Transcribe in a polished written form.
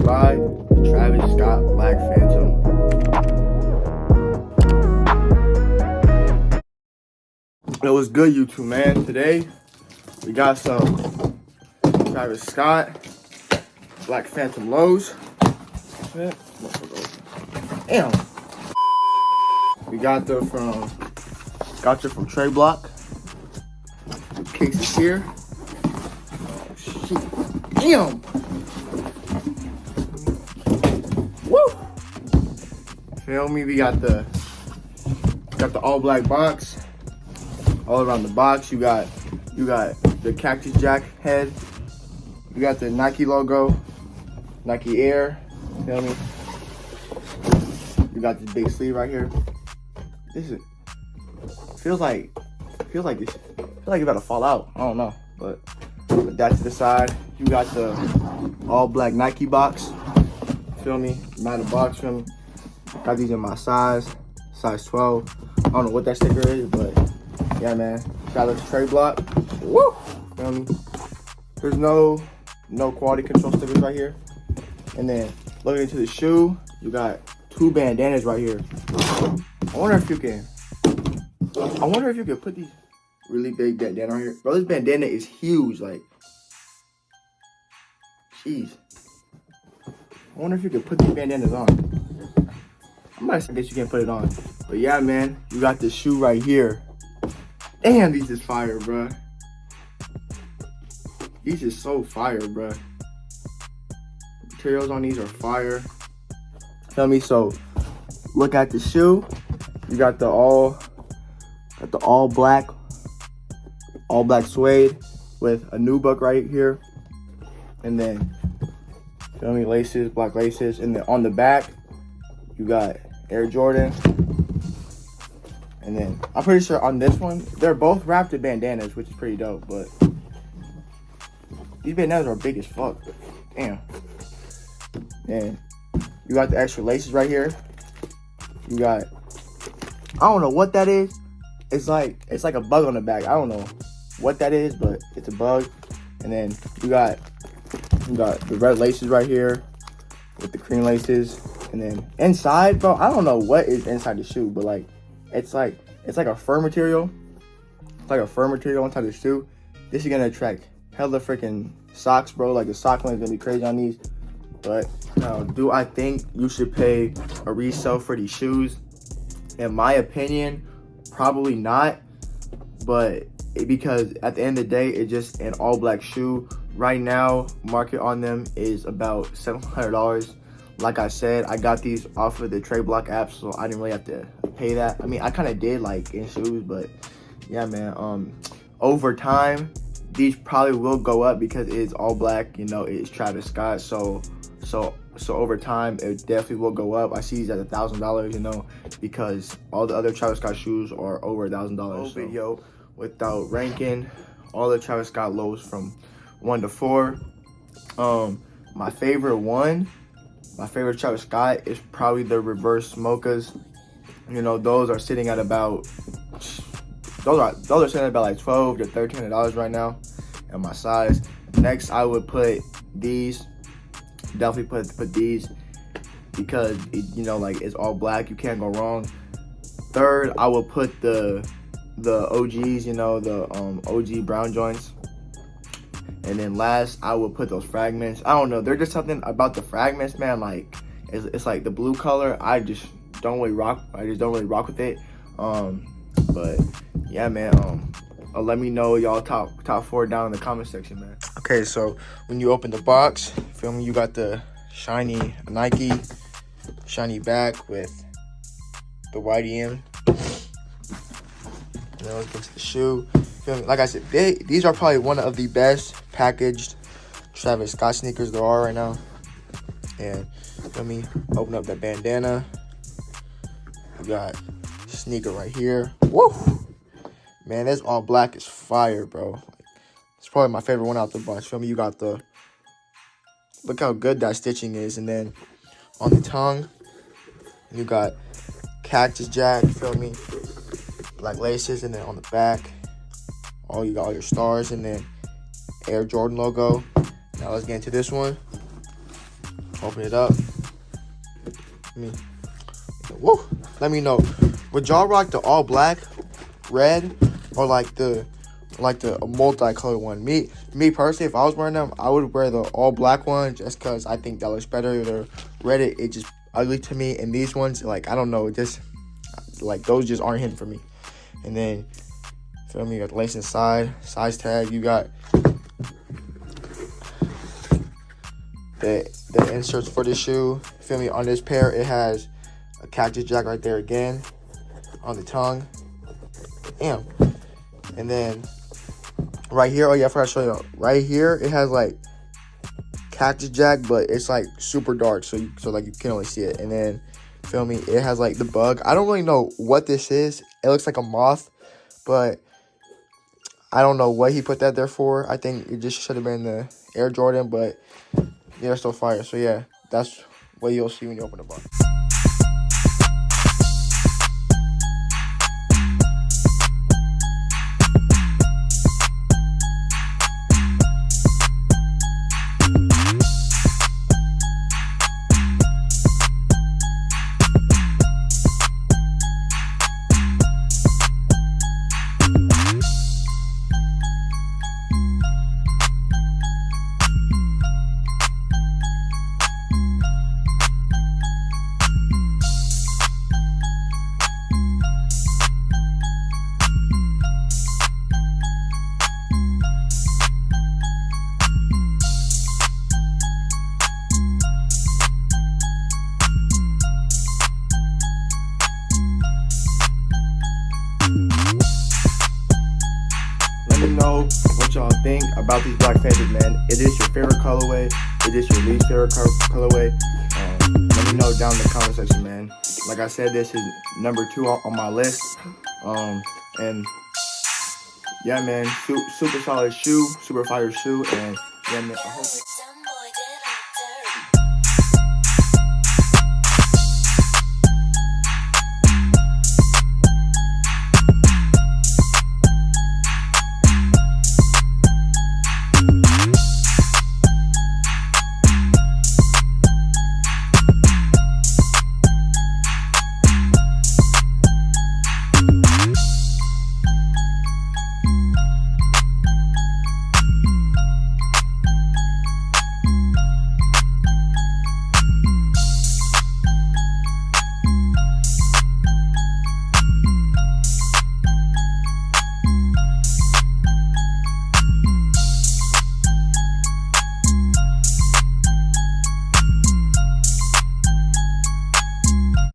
ride the Travis Scott Black Phantom. It was good, YouTube, man. Today, we got some Travis Scott Black Phantom lows. Damn. We got them from Trey Block. The case is here. Oh, shit. Damn. Woo. Feel me? We got the all black box. All around the box, you got the Cactus Jack head. You got the Nike logo, Nike Air. Feel me? You got this big sleeve right here. This is feels like it's about to fall out. I don't know, but that's to the side. You got the all black Nike box. Feel me? Matter box. Feel me? Got these in my size 12. I don't know what that sticker is, but yeah, man. Got this Trey Block. Woo! Feel me? There's no quality control stickers right here. And then looking into the shoe, you got two bandanas right here. I wonder if you could put these really big bandana on here. Bro, this bandana is huge. Like, jeez. I wonder if you could put these bandanas on. I guess you can't put it on. But yeah, man, you got this shoe right here. Damn, these is fire, bruh. These is so fire, bruh. Materials on these are fire. Feel me? So, look at the shoe. You got the all black suede with a nubuck right here, and then feel me, laces, black laces, and then on the back you got Air Jordan. And then I'm pretty sure on this one, they're both wrapped in bandanas, which is pretty dope, but these bandanas are big as fuck. Damn. And you got the extra laces right here. You got, I don't know what that is. It's like a bug on the back. I don't know what that is, but it's a bug. And then you got the red laces right here with the cream laces. And then inside, bro, I don't know what is inside the shoe, but like, it's like a fur material. It's like a fur material inside the shoe. This is gonna attract hella freaking socks, bro. Like the sock one is gonna be crazy on these. But do I think you should pay a resale for these shoes? In my opinion, probably not. But because at the end of the day, it's just an all black shoe. Right now, market on them is about $700. Like I said, I got these off of the Trey Block app, so I didn't really have to pay that. I mean, I kind of did like in shoes, but yeah, man. Over time, these probably will go up because it is all black. You know, it's Travis Scott, so over time, it definitely will go up. I see these at $1,000, you know, because all the other Travis Scott shoes are over $1,000. Video without ranking all the Travis Scott lows from 1 to 4. My favorite Travis Scott is probably the reverse mochas. You know, those are sitting at about like $12 to $13 right now in my size. Next, I would put these. Definitely put these because you know, like, it's all black. You can't go wrong. Third, I will put the OGs. You know, the OG brown joints. And then last, I will put those fragments. I don't know. There's just something about the fragments, man. Like, it's like the blue color. I just don't really rock with it. But yeah, man. Let me know y'all top 4 down in the comment section, man. Okay, so when you open the box, feel me, you got the shiny Nike shiny back with the YDM. Now let's get to the shoe. Like I said, these are probably one of the best packaged Travis Scott sneakers there are right now. And let me open up that bandana. You got sneaker right here. Woo! Man, this all black is fire, bro. It's probably my favorite one out the box. Feel me? You got the, look how good that stitching is. And then on the tongue, you got Cactus Jack. Feel me? Black laces. And then on the back, you got all your stars, and then Air Jordan logo. Now let's get into this one. Open it up. Woo! Let me know. Would y'all rock the all black, red, or like the multicolored one? Me personally, if I was wearing them, I would wear the all black one just cause I think that looks better. The red, it just ugly to me, and these ones, like, I don't know, just like those just aren't hitting for me. And then, feel me, you got the lace inside, size tag. You got the inserts for the shoe. Feel me, on this pair, it has a Cactus Jack right there again on the tongue. Damn. And then right here, oh yeah, I forgot to show you. Right here, it has like Cactus Jack, but it's like super dark, so like you can only see it. And then, feel me, it has like the bug. I don't really know what this is. It looks like a moth, but I don't know what he put that there for. I think it just should have been the Air Jordan, but they're still fire. So yeah, that's what you'll see when you open the box. Let me know what y'all think about these Black Panthers, man. Is this your favorite colorway? Is this your least favorite colorway? Let me know down in the comment section, man. Like I said, this is number 2 on my list. And yeah, man, super solid shoe, super fire shoe, and yeah, man, I hope